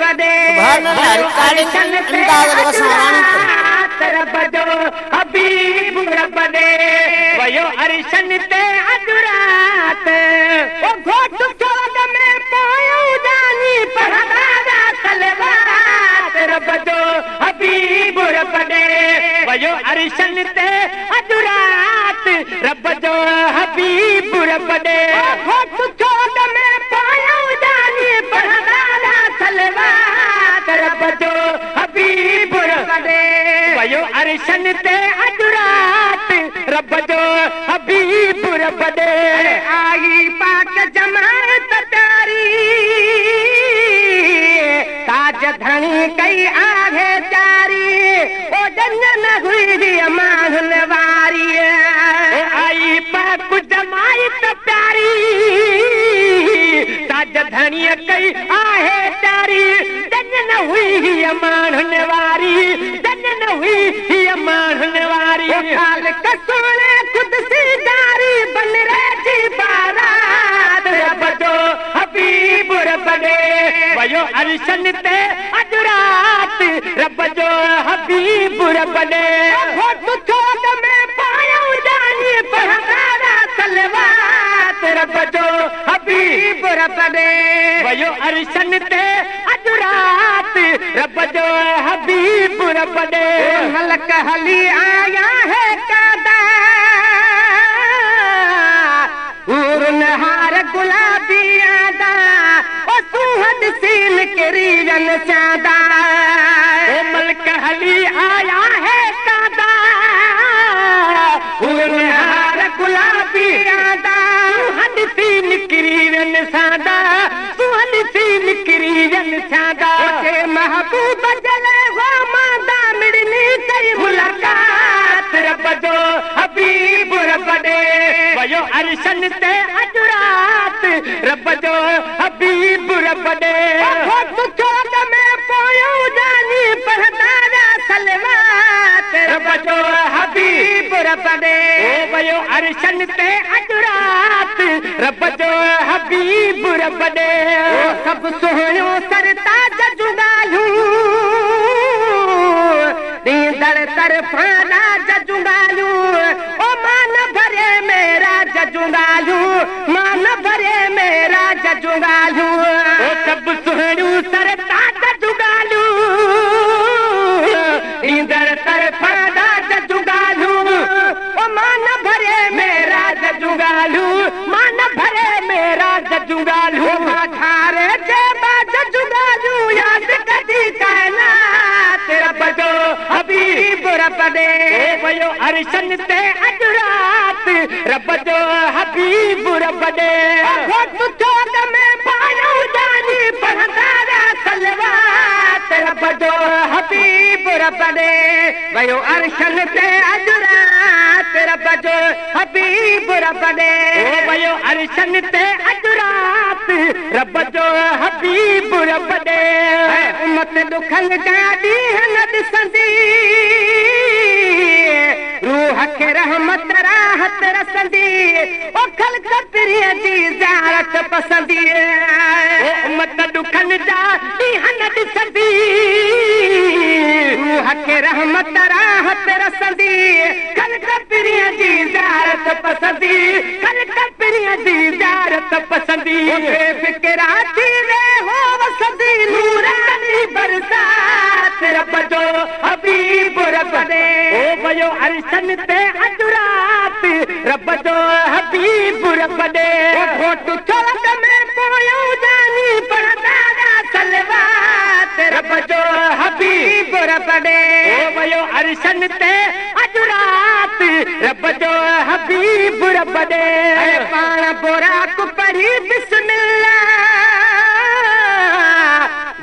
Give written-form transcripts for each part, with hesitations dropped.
बदे रब जो हबीब रब दे वयो अरशन ते अॼु रात ओ घोट चोद में पोयो जानी पढ़दा तलवात रब जो हबीब रब दे वयो अरशन ते अॼु रात रब जो हबीब रब दे घोट चोद में पोयो जानी पढ़दा तलवात रब जो हबीब रब दे वयो अरशन ते अॼु रात रब जो हबीब रब दे आई पाक जमात प्यारी ताज धणी कई आहे प्यारी ओ जंजन हुई अमान वारी आई पाक जमात प्यारी ताज धणी कई आहे प्यारी जंजन हुई अमान वारी जंजन हुई अमान वारी हाल कसोने खुद सी जारी बन रही बारात रब जो हबीब रब दे वयो अरशन ते अॼु रात रब जो हबीब रब दे घोट चोद में पायो जानी पढ़दा तलवात रब जो हबीब रब दे वयो अरशन ते अॼु रात रब जो हबीब रब दे मलक हली आया है कादा हार गुलाबी आदा ओ सुहद सीन किरीवन चादा ओ मलक हली आया है कादा हार गुलाबी आदा सुहद सीन किरीवन सादा सुहद सीन किरीवन सादा के महबूब जले हो मादा मिलनी कई मुलाकात रब जो हबीब रब दे वयो अरशन ते अॼु रात रब जो हबीब रब दे घोट चोद में पोयो जानी पढ़दा तलवात रब जो हबीब रब दे वयो अरशन ते अॼु रात रब जो हबीब रब दे सब सुहिणो सरताज जुगालू दीदड़ तरफाना जजुगालू ओ मान भरे मेरा जजुगालू मान भरे मेरा जजुगालू ओ सब सुहणू सरता जजुगालू दीदड़ तरफाना जजुगालू ओ मान भरे मेरा जजुगालू मान भरे मेरा जजुगालू धारे जे जजुगालू याद कदी कायनात रब जो हबीब रब दे वयो अरशन ते अॼु रात रब जो हबीब रब दे घोट चोद में पायो जानी पढ़दा तलवात रब जो हबीब रब दे वयो अरशन ते अॼु रात रब जो हबीब रब दे वयो अरशन ते अॼु रात रब जो हबीब रब दे उम्मत दुखन जा ॾींहं न ॾिसंदी रूह खे रहमत राहत रसंदी ओ ख़ल्क़ पिरीअ जी ज़ियारत पसंदी उम्मत दुखन जा ॾींहं न ॾिसंदी रूह खे रहमत राहत रसंदी ख़ल्क़ पिरीअ जी ज़ियारत पसंदी ख़ल्क़ पिरीअ जी ज़ियारत पसंदी बेफ़िक्रा थी वे हो वसंदी नूरानी बरसात रब जो हबीब रब दे वयो अरशन ते अॼु रात रब जो हबीब रब दे घोट चोद में पोयो जानी पढ़दा तलवात रब जो हबीब रब दे वयो अरशन ते अॼु रात रब जो हबीब रब दे पाण बुराक पढ़ी बिस्मिल्लाह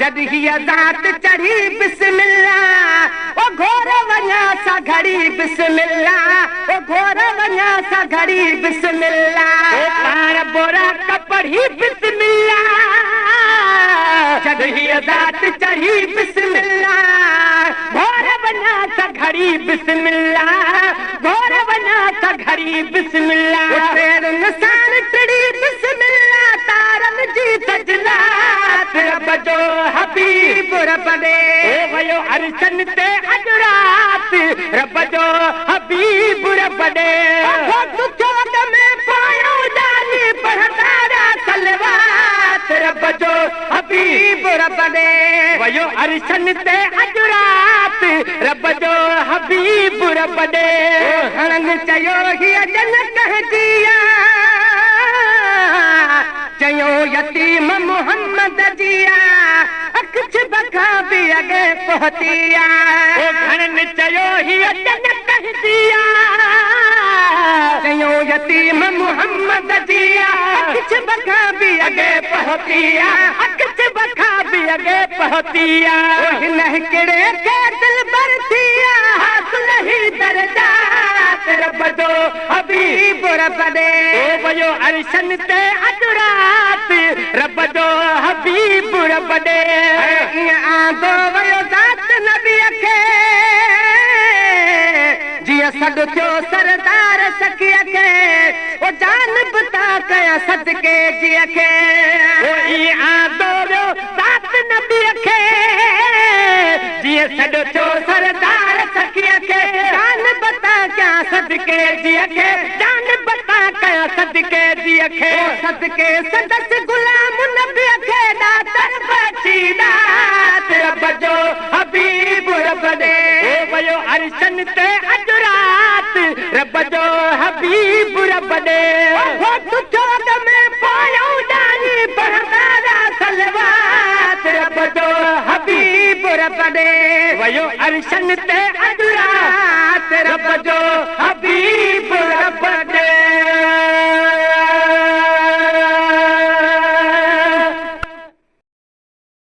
जद हीअ ज़ात चढ़ी बिस्मिल्लाह ओ घोर वञा सा घड़ी बिस्मिल्लाह ओ घोर वञा सा घड़ी बिस्मिल्लाह पाण बुराक पढ़ी बिस्मिल्लाह जद हीअ ज़ात चढ़ी बिस्मिल्लाह घोर वञा सा घड़ी बिस्मिल्लाह घोर वञा सा घड़ी बिस्मिल्लाह निशान चढ़ी बिस्मिल्लाह तारन जी सजलात रब जो हबीब रब ॾे वयो अर्शन ते अॼु राति रब जो हबीब रब ॾे चौक में पायो जानी पढ़ंदा सलवात रब जो हबीब रब ॾे वयो अर्शन ते अॼु राति रब जो हबीब रब ॾे हणनि चयो हीअ जन कहजिया चयो यतीम मोहम्मद जिया अखिछ बखा बि अॻे पहुतिया घणनि चयो हीअ जन कहजिया चयो यतीम मोहम्मद जिया अखिछ बखा बि अॻे पहुतिया अखिछ बखा बि अॻे पहुतिया हिन हिकिड़े खे दिल भर थिया हासिल ही दर्जात रब जो हबीब रब ॾे वयो अर्शन ते अॼु राति रब जो हबीब रब ॾे ईअं आंदो वयो ज़ात नबीअ खे जीअं सॾु थियो सरदार सखीअ खे ओ जान बता कया सदके जीअ खे ईअं आंदो वियो ज़ात नबीअ खे जीअं सॾु थियो सरदार सखीअ खे जान बता कया सदके जीअ खे जान बता कया सदके जीअ खे सदके सदस गुलाम नबीअ खे दातर बची दात रब जो हबीब रब ॾे वयो अर्शन ते अॼु राति रब जो हबीब रब ॾे चौक में पायो जानी पढ़ंदा सलवात रब जो हबीब रब ॾे वयो अर्शन ते अॼु राति रब जो हबीब